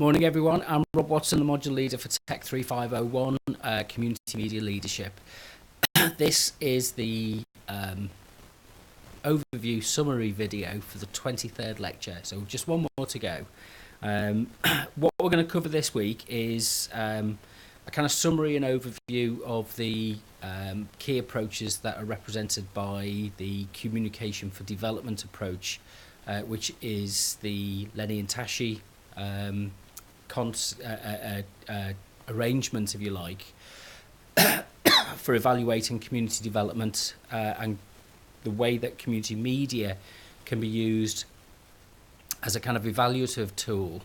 Morning everyone, I'm Rob Watson, the module leader for TECH3501 Community Media Leadership. This is the overview summary video for the 23rd lecture, so just one more to go. What we're going to cover this week is a kind of summary and overview of the key approaches that are represented by the Communication for Development approach, which is the Lenny and Tashi arrangement, if you like, for evaluating community development and the way that community media can be used as a kind of evaluative tool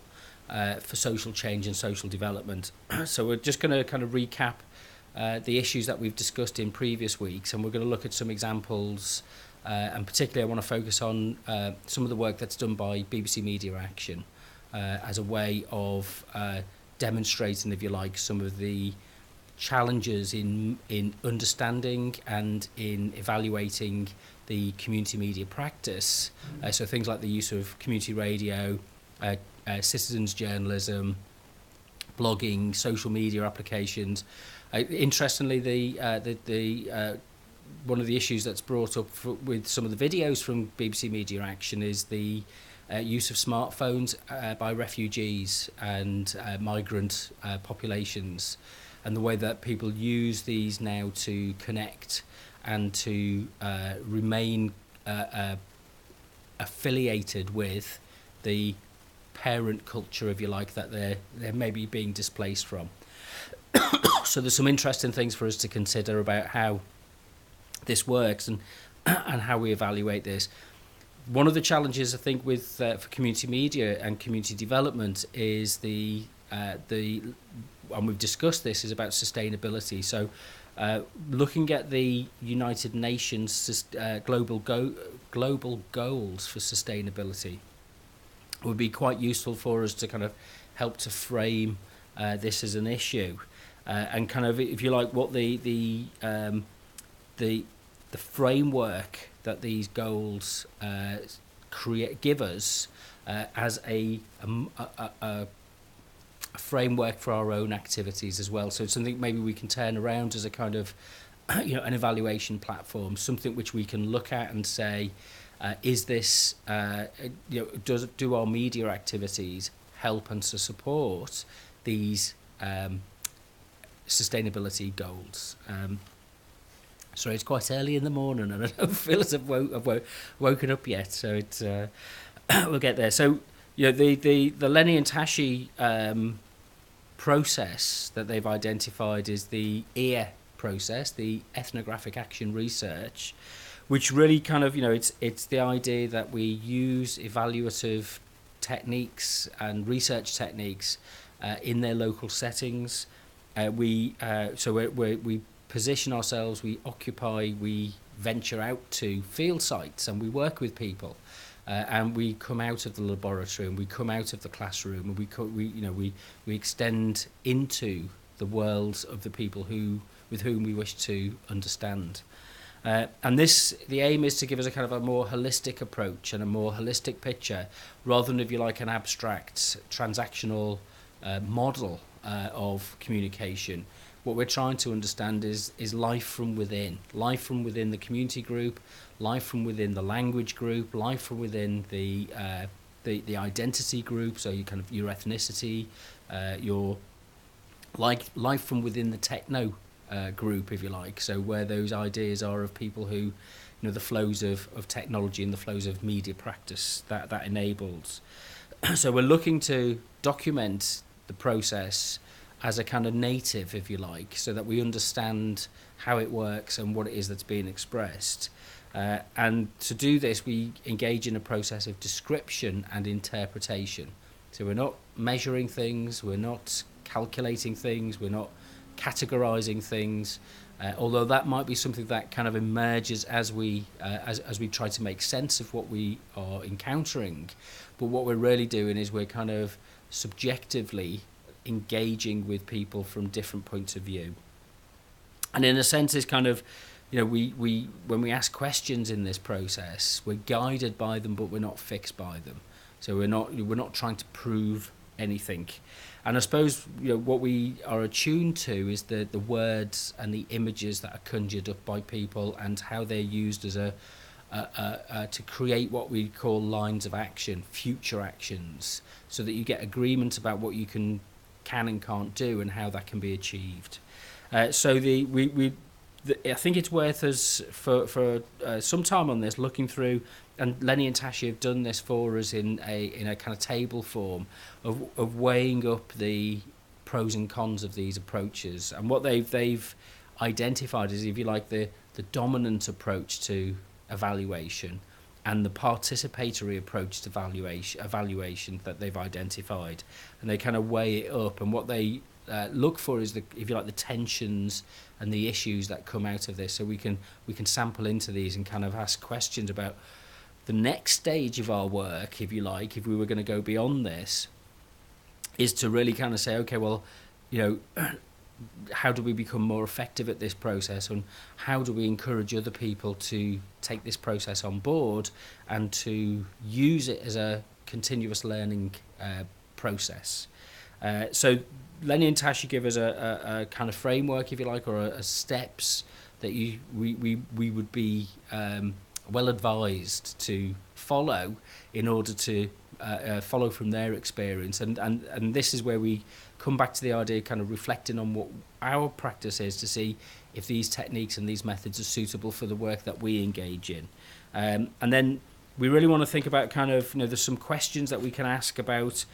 for social change and social development. So we're just going to kind of recap the issues that we've discussed in previous weeks, and we're going to look at some examples, and particularly I want to focus on some of the work that's done by BBC Media Action as a way of demonstrating, if you like, some of the challenges in understanding and in evaluating the community media practice. So things like the use of community radio, citizens journalism, blogging, social media applications. Interestingly, the one of the issues that's brought up with some of the videos from BBC Media Action is the use of smartphones by refugees and migrant populations, and the way that people use these now to connect and to remain affiliated with the parent culture, if you like, that they're maybe being displaced from. So there's some interesting things for us to consider about how this works and how we evaluate this. One of the challenges, I think, with for community media and community development is and we've discussed this, is about sustainability. So looking at the United Nations global goals for sustainability would be quite useful for us to kind of help to frame this as an issue, and kind of, if you like, what the framework that these goals give us as a framework for our own activities as well. So it's something maybe we can turn around as a kind of an evaluation platform, something which we can look at and say, is this do our media activities help and to support these sustainability goals? Sorry, it's quite early in the morning and I don't feel as if I've woken up yet, so it's we'll get there. So the Lenny and Tashi process that they've identified is the EAR process, the ethnographic action research, which really kind of, it's the idea that we use evaluative techniques and research techniques in their local settings. We position ourselves, we occupy, we venture out to field sites and we work with people, and we come out of the laboratory and we come out of the classroom and we extend into the worlds of the people with whom we wish to understand. And the aim is to give us a kind of a more holistic approach and a more holistic picture, rather than, if you like, an abstract transactional model of communication. What we're trying to understand is life from within the community group, life from within the language group, life from within the identity group, so your ethnicity, your life from within the techno group, if you like, so where those ideas are of people who, the flows of technology and the flows of media practice that enables. So we're looking to document the process as a kind of native, if you like, so that we understand how it works and what it is that's being expressed. And to do this, we engage in a process of description and interpretation. So we're not measuring things, we're not calculating things, we're not categorizing things, although that might be something that kind of emerges as we try to make sense of what we are encountering. But what we're really doing is we're kind of subjectively engaging with people from different points of view, and in a sense is kind of, we when we ask questions in this process, we're guided by them, but we're not fixed by them. So we're not trying to prove anything. And I suppose, you know, what we are attuned to is the words and the images that are conjured up by people and how they're used as to create what we call lines of action, future actions, so that you get agreement about what you can and can't do and how that can be achieved. I think it's worth us for some time on this, looking through, and Lenny and Tashi have done this for us in a kind of table form of weighing up the pros and cons of these approaches. And what they've identified is, if you like, the dominant approach to evaluation and the participatory approach to evaluation that they've identified, and they kind of weigh it up. And what they look for is, if you like, the tensions and the issues that come out of this. So we can sample into these and kind of ask questions about the next stage of our work, if you like, if we were going to go beyond this, is to really kind of say, okay, well, you know, how do we become more effective at this process, and how do we encourage other people to take this process on board and to use it as a continuous learning process. So Lenny and Tashi give us a kind of framework, if you like, or a steps that we would be well advised to follow in order to follow from their experience. And this is where we come back to the idea, kind of reflecting on what our practice is, to see if these techniques and these methods are suitable for the work that we engage in. And then we really want to think about kind of, you know, there's some questions that we can ask about,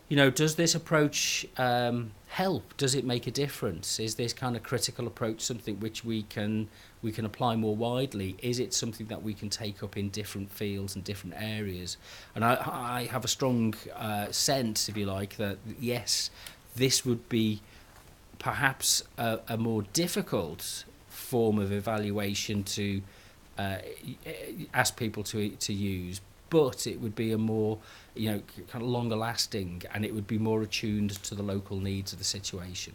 you know, does this approach help? Does it make a difference? Is this kind of critical approach something which we can apply more widely? Is it something that we can take up in different fields and different areas? And I have a strong sense, if you like, that yes, this would be perhaps a more difficult form of evaluation to ask people to use, but it would be a more, you know, kind of longer lasting, and it would be more attuned to the local needs of the situation.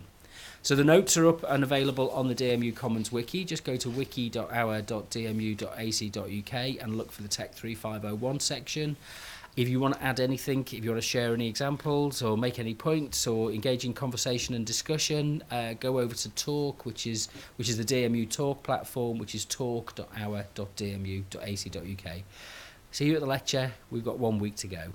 So the notes are up and available on the DMU Commons wiki. Just go to wiki.our.dmu.ac.uk and look for the TECH3501 section. If you want to add anything, if you want to share any examples or make any points or engage in conversation and discussion, go over to Talk, which is the DMU Talk platform, which is talk.our.dmu.ac.uk. See you at the lecture. We've got 1 week to go.